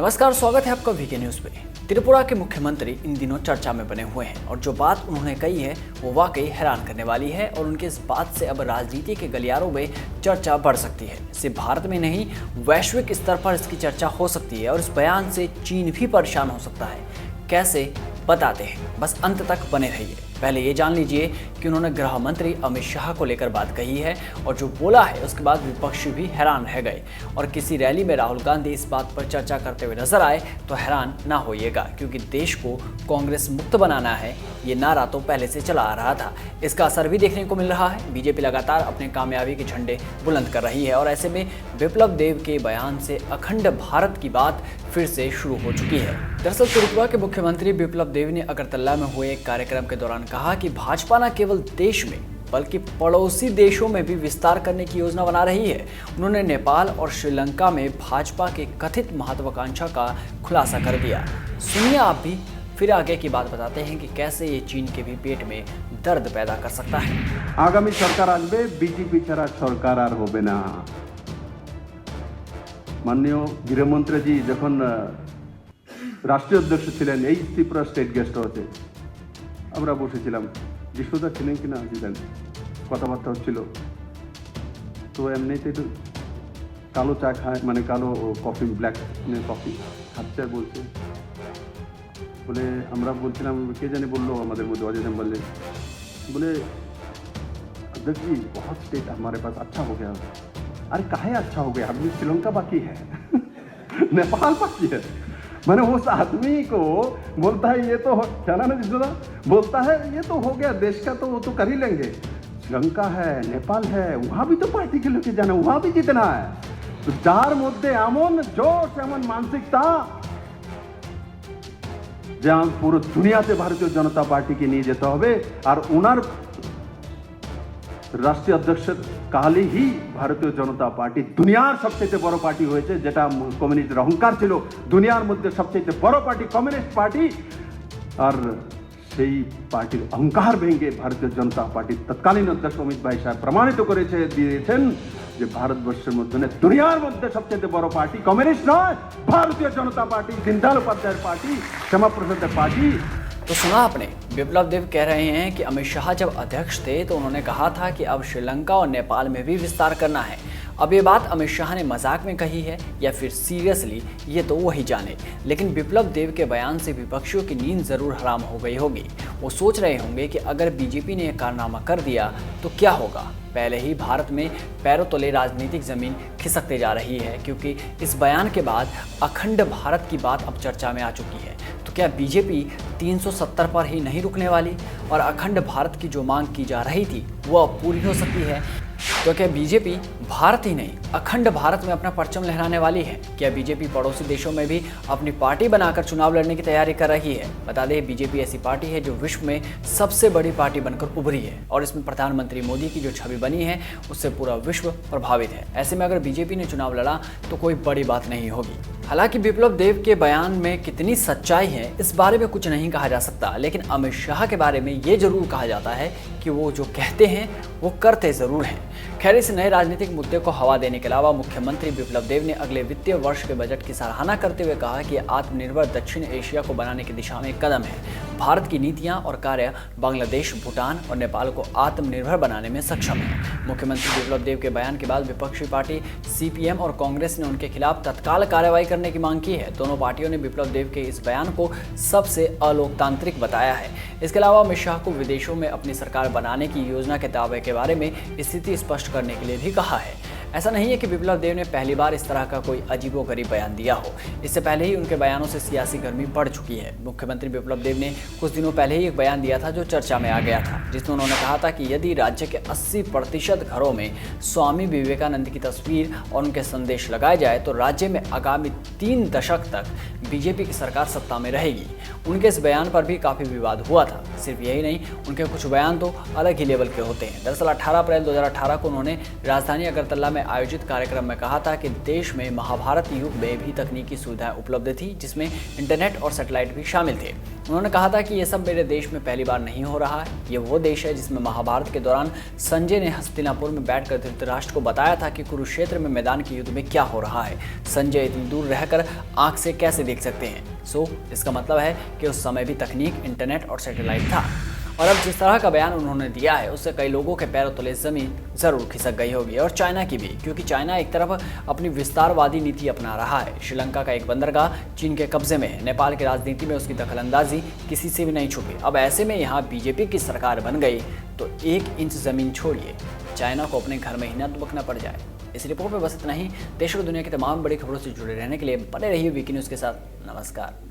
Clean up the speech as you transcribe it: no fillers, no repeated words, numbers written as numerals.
नमस्कार, स्वागत है आपका वीके न्यूज पे। त्रिपुरा के मुख्यमंत्री इन दिनों चर्चा में बने हुए हैं और जो बात उन्होंने कही है वो वाकई हैरान करने वाली है और उनके इस बात से अब राजनीति के गलियारों में चर्चा बढ़ सकती है। सिर्फ भारत में नहीं, वैश्विक स्तर पर इसकी चर्चा हो सकती है और इस बयान से चीन भी परेशान हो सकता है। कैसे, बताते हैं, बस अंत तक बने रहिए। पहले ये जान लीजिए कि उन्होंने गृह मंत्री अमित शाह को लेकर बात कही है और जो बोला है उसके बाद विपक्षी भी हैरान रह गए और किसी रैली में राहुल गांधी इस बात पर चर्चा करते हुए नजर आए तो हैरान ना होइएगा, क्योंकि देश को कांग्रेस मुक्त बनाना है, ये नारा तो पहले से चला आ रहा था। इसका असर भी देखने को मिल रहा है। बीजेपी लगातार अपने कामयाबी के झंडे बुलंद कर रही है और ऐसे में बिप्लब देव के बयान से अखंड भारत की बात फिर से शुरू हो चुकी है। दरअसल त्रिपुरा के मुख्यमंत्री बिप्लब देव ने अगरतला में हुए एक कार्यक्रम के दौरान कहा कि भाजपा न केवल देश में बल्कि पड़ोसी देशों में भी विस्तार करने की योजना बना रही है। उन्होंने नेपाल और श्रीलंका में भाजपा के कथित महत्वाकांक्षा का खुलासा कर दिया। सुनिए आप भी, फिर आगे की बात बताते हैं कि कैसे ये चीन के भी पेट में दर्द पैदा कर सकता है। आगामी सरकार आसबे बीजेपी छाड़ा सरकार आर होबे ना। माननीय गृहमंत्री जी जखन राष्ट्रीय अध्यक्ष छिलेन এই ত্রিপুরা স্টেট গেস্ট হাউসে আমরা বসেছিলাম, যিশুদা ছিলেন কিনা জানি, কথাবার্তা হচ্ছিল। তো এমনিতে তো কালো চা খায়, মানে কালো কফি, ব্ল্যাক কফি খাচ্ছে আর বলছে, বলে আমরা বলছিলাম কে জানি বললো আমাদের মধ্যে অজয় বললে, बोले अध्यक्ष जी बहुत स्टेट हमारे पास अच्छा हो गया। अरे काहे अच्छा हो गया, अभी श्रीलंका बाकी है नेपाल बाकी है। मैंने उस आदमी को बोलता है ये तो क्या ना जिसदा बोलता है ये तो हो गया, देश का तो वो तो कर ही लेंगे। श्रीलंका है, नेपाल है, वहाँ भी तो पार्टी के लेके जाना, वहाँ भी जीतना है। तो जार मध्य एमन जोश एमन मानसिकता जहाँ पूरा दुनिया से भारतीय जनता पार्टी के निये जेते होबे और उनार राष्ट्रीय अध्यक्ष काले ही भारतीय जनता पार्टी दुनियार सबचेয়ে बड़ पार्टी হয়েছে, যেটা কমিউনিস্টের অহংকার ছিল। দুনিয়ার মধ্যে সবচেয়ে বড় পার্টি কমিউনিস্ট পার্টি, আর সেই পার্টির অহংকার ভেঙে ভারতীয় জনতা পার্টি তৎকালীন অধ্যক্ষ অমিত ভাই সাহেব প্রমাণিত করেছে দিয়েছেন যে ভারতবর্ষের মধ্যে দুনিয়ার মধ্যে সবচেয়ে বড় পার্টি কমিউনিস্ট নয়, ভারতীয় জনতা party, Deendayal Upadhyay party, Shyama Prasad party. तो सुना आपने, बिप्लब देव कह रहे हैं कि अमित शाह जब अध्यक्ष थे तो उन्होंने कहा था कि अब श्रीलंका और नेपाल में भी विस्तार करना है। अब ये बात अमित शाह ने मजाक में कही है या फिर सीरियसली, ये तो वही जाने। लेकिन बिप्लब देव के बयान से विपक्षियों की नींद जरूर हराम हो गई होगी। वो सोच रहे होंगे कि अगर बीजेपी ने यह कारनामा कर दिया तो क्या होगा। पहले ही भारत में पैरों तले राजनीतिक जमीन खिसकते जा रही है, क्योंकि इस बयान के बाद अखंड भारत की बात अब चर्चा में आ चुकी है। तो क्या बीजेपी 370 पर ही नहीं रुकने वाली और अखंड भारत की जो मांग की जा रही थी वो अब पूरी हो सकती है? तो क्या बीजेपी भारत ही नहीं अखंड भारत में अपना परचम लहराने वाली है? क्या बीजेपी पड़ोसी देशों में भी अपनी पार्टी बनाकर चुनाव लड़ने की तैयारी कर रही है? बता दें, बीजेपी ऐसी पार्टी है जो विश्व में सबसे बड़ी पार्टी बनकर उभरी है और इसमें प्रधानमंत्री मोदी की जो छवि बनी है उससे पूरा विश्व प्रभावित है। ऐसे में अगर बीजेपी ने चुनाव लड़ा तो कोई बड़ी बात नहीं होगी। हालांकि बिप्लब देव के बयान में कितनी सच्चाई है इस बारे में कुछ नहीं कहा जा सकता, लेकिन अमित शाह के बारे में ये जरूर कहा जाता है कि वो जो कहते हैं वो करते जरूर हैं। खैर, इस नए राजनीतिक मुद्दे को हवा देने के अलावा मुख्यमंत्री बिप्लब देव ने अगले वित्तीय वर्ष के बजट की सराहना करते हुए कहा कि आत्मनिर्भर दक्षिण एशिया को बनाने की दिशा में एक कदम है। भारत की नीतियां और कार्य बांग्लादेश, भूटान और नेपाल को आत्मनिर्भर बनाने में सक्षम है। मुख्यमंत्री बिप्लब देव के बयान के बाद विपक्षी पार्टी सीपीएम और कांग्रेस ने उनके खिलाफ तत्काल कार्रवाई करने की मांग की है। दोनों पार्टियों ने बिप्लब देव के इस बयान को सबसे अलोकतांत्रिक बताया है। इसके अलावा अमित शाह को विदेशों में अपनी सरकार बनाने की योजना के दावे के बारे में स्थिति स्पष्ट करने के लिए भी कहा है। ऐसा नहीं है कि बिप्लब देव ने पहली बार इस तरह का कोई अजीबोगरीब बयान दिया हो। इससे पहले ही उनके बयानों से सियासी गर्मी बढ़ चुकी है। मुख्यमंत्री बिप्लब देव ने कुछ दिनों पहले ही एक बयान दिया था जो चर्चा में आ गया था, जिसमें उन्होंने कहा था कि यदि राज्य के 80% घरों में स्वामी विवेकानंद की तस्वीर और उनके संदेश लगाए जाए तो राज्य में आगामी 3 दशक तक बीजेपी की सरकार सत्ता में रहेगी। उनके इस बयान पर भी काफ़ी विवाद हुआ था। सिर्फ यही नहीं, उनके कुछ बयान तो अलग ही लेवल के होते हैं। दरअसल 18 अप्रैल 2018 को उन्होंने राजधानी अगरतला में में आयोजित कार्यक्रम में कहा था कि देश में महाभारत युग में भी तकनीकी सुविधाएं उपलब्ध थी, जिसमें इंटरनेट और सैटेलाइट भी शामिल थे। उन्होंने कहा था कि ये सब मेरे देश में पहली बार नहीं हो रहा है। ये वो देश है जिसमें महाभारत के दौरान संजय ने हस्तिनापुर में बैठकर धृतराष्ट्र को बताया था कि कुरुक्षेत्र में मैदान के युद्ध में क्या हो रहा है। संजय इतनी दूर रहकर आंख से कैसे देख सकते हैं। इसका मतलब है कि उस समय भी तकनीक, इंटरनेट और सैटेलाइट था। और अब जिस तरह का बयान उन्होंने दिया है उससे कई लोगों के पैरों तले जमीन जरूर खिसक गई होगी, और चाइना की भी, क्योंकि चाइना एक तरफ अपनी विस्तारवादी नीति अपना रहा है। श्रीलंका का एक बंदरगाह चीन के कब्जे में है। नेपाल की राजनीति में उसकी दखलंदाजी किसी से भी नहीं छुपी। अब ऐसे में यहाँ बीजेपी की सरकार बन गई तो 1 इंच जमीन छोड़िए, चाइना को अपने घर में ही न दुबकना पड़ जाए। इस रिपोर्ट में बस इतना ही। देश और दुनिया की तमाम बड़ी खबरों से जुड़े रहने के लिए बने रहिए वीकी न्यूज़ के साथ। नमस्कार।